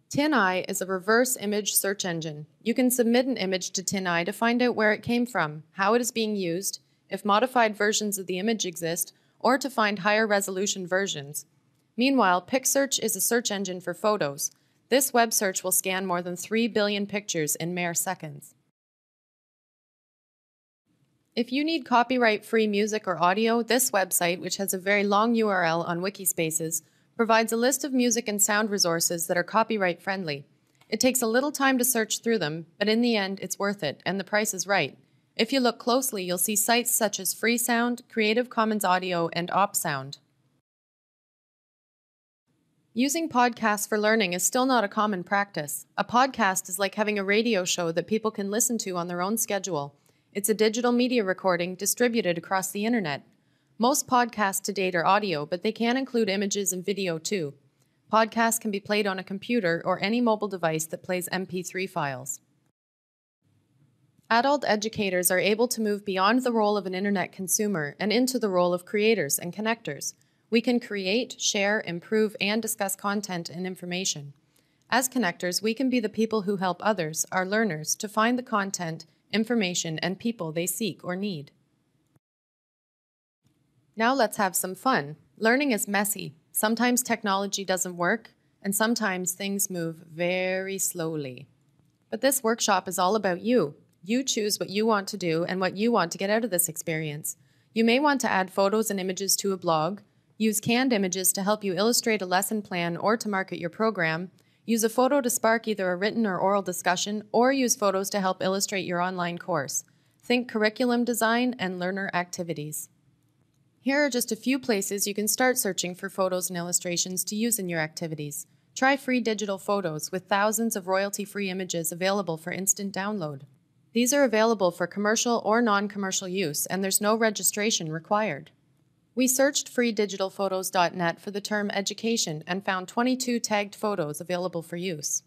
TinEye is a reverse image search engine. You can submit an image to TinEye to find out where it came from, how it is being used, if modified versions of the image exist, or to find higher resolution versions. Meanwhile, PicSearch is a search engine for photos. This web search will scan more than 3 billion pictures in mere seconds. If you need copyright-free music or audio, this website, which has a very long URL on Wikispaces, provides a list of music and sound resources that are copyright-friendly. It takes a little time to search through them, but in the end, it's worth it, and the price is right. If you look closely, you'll see sites such as Freesound, Creative Commons Audio, and OpSound. Using podcasts for learning is still not a common practice. A podcast is like having a radio show that people can listen to on their own schedule. It's a digital media recording distributed across the internet. Most podcasts to date are audio, but they can include images and video too. Podcasts can be played on a computer or any mobile device that plays MP3 files. Adult educators are able to move beyond the role of an internet consumer and into the role of creators and connectors. We can create, share, improve, and discuss content and information. As connectors, we can be the people who help others, our learners, to find the content, information, and people they seek or need. Now let's have some fun. Learning is messy. Sometimes technology doesn't work, and sometimes things move very slowly. But this workshop is all about you. You choose what you want to do and what you want to get out of this experience. You may want to add photos and images to a blog, use canned images to help you illustrate a lesson plan or to market your program, use a photo to spark either a written or oral discussion, or use photos to help illustrate your online course. Think curriculum design and learner activities. Here are just a few places you can start searching for photos and illustrations to use in your activities. Try free digital photos with thousands of royalty-free images available for instant download. These are available for commercial or non-commercial use, and there's no registration required. We searched freedigitalphotos.net for the term education and found 22 tagged photos available for use.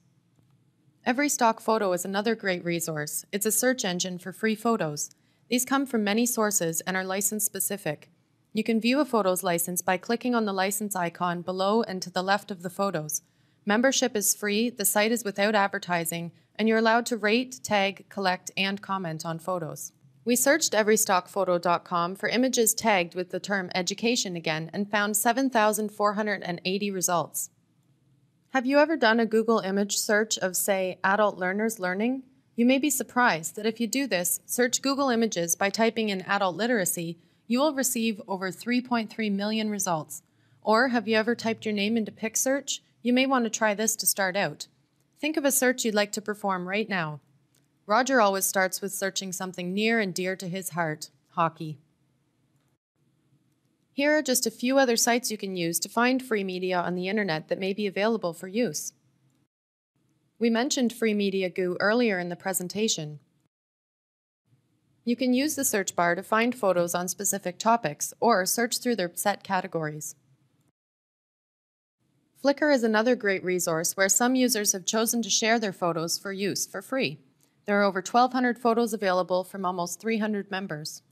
Every Stock Photo is another great resource. It's a search engine for free photos. These come from many sources and are license-specific. You can view a photo's license by clicking on the license icon below and to the left of the photos. Membership is free, the site is without advertising, and you're allowed to rate, tag, collect, and comment on photos. We searched everystockphoto.com for images tagged with the term education again and found 7,480 results. Have you ever done a Google image search of, say, adult learners learning? You may be surprised that if you do this, search Google Images by typing in adult literacy, you will receive over 3.3 million results. Or have you ever typed your name into PicSearch? You may want to try this to start out. Think of a search you'd like to perform right now. Roger always starts with searching something near and dear to his heart, hockey. Here are just a few other sites you can use to find free media on the internet that may be available for use. We mentioned Free Media Goo earlier in the presentation. You can use the search bar to find photos on specific topics or search through their set categories. Flickr is another great resource where some users have chosen to share their photos for use for free. There are over 1,200 photos available from almost 300 members.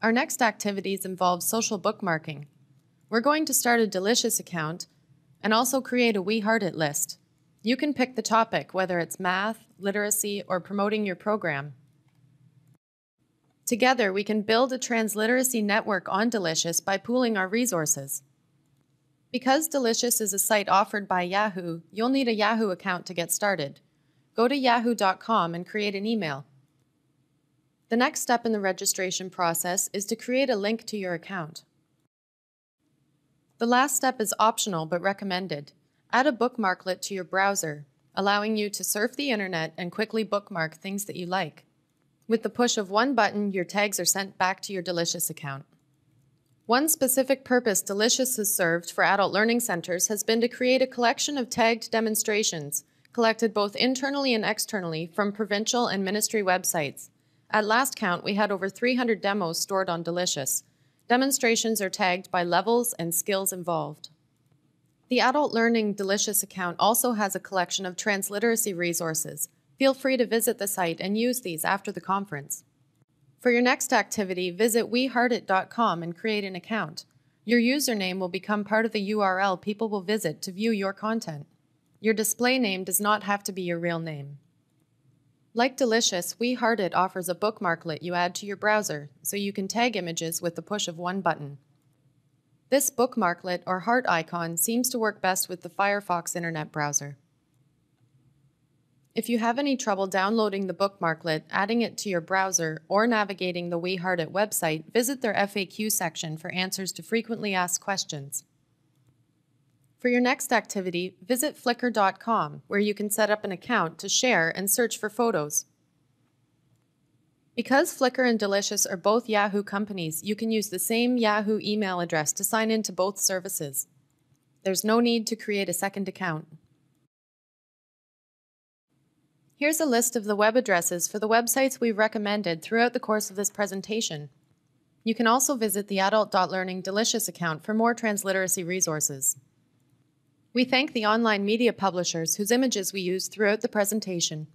Our next activities involve social bookmarking. We're going to start a Delicious account and also create a We Heart It list. You can pick the topic, whether it's math, literacy, or promoting your program. Together, we can build a transliteracy network on Delicious by pooling our resources. Because Delicious is a site offered by Yahoo, you'll need a Yahoo account to get started. Go to yahoo.com and create an email. The next step in the registration process is to create a link to your account. The last step is optional but recommended. Add a bookmarklet to your browser, allowing you to surf the internet and quickly bookmark things that you like. With the push of one button, your tags are sent back to your Delicious account. One specific purpose Delicious has served for adult learning centers has been to create a collection of tagged demonstrations, collected both internally and externally from provincial and ministry websites. At last count, we had over 300 demos stored on Delicious. Demonstrations are tagged by levels and skills involved. The Adult Learning Delicious account also has a collection of transliteracy resources. Feel free to visit the site and use these after the conference. For your next activity, visit weheartit.com and create an account. Your username will become part of the URL people will visit to view your content. Your display name does not have to be your real name. Like Delicious, We Heart It offers a bookmarklet you add to your browser, so you can tag images with the push of one button. This bookmarklet or heart icon seems to work best with the Firefox internet browser. If you have any trouble downloading the bookmarklet, adding it to your browser, or navigating the We Heart It website, visit their FAQ section for answers to frequently asked questions. For your next activity, visit flickr.com, where you can set up an account to share and search for photos. Because Flickr and Delicious are both Yahoo companies, you can use the same Yahoo email address to sign into both services. There's no need to create a second account. Here's a list of the web addresses for the websites we've recommended throughout the course of this presentation. You can also visit the adult.learning Delicious account for more transliteracy resources. We thank the online media publishers whose images we used throughout the presentation.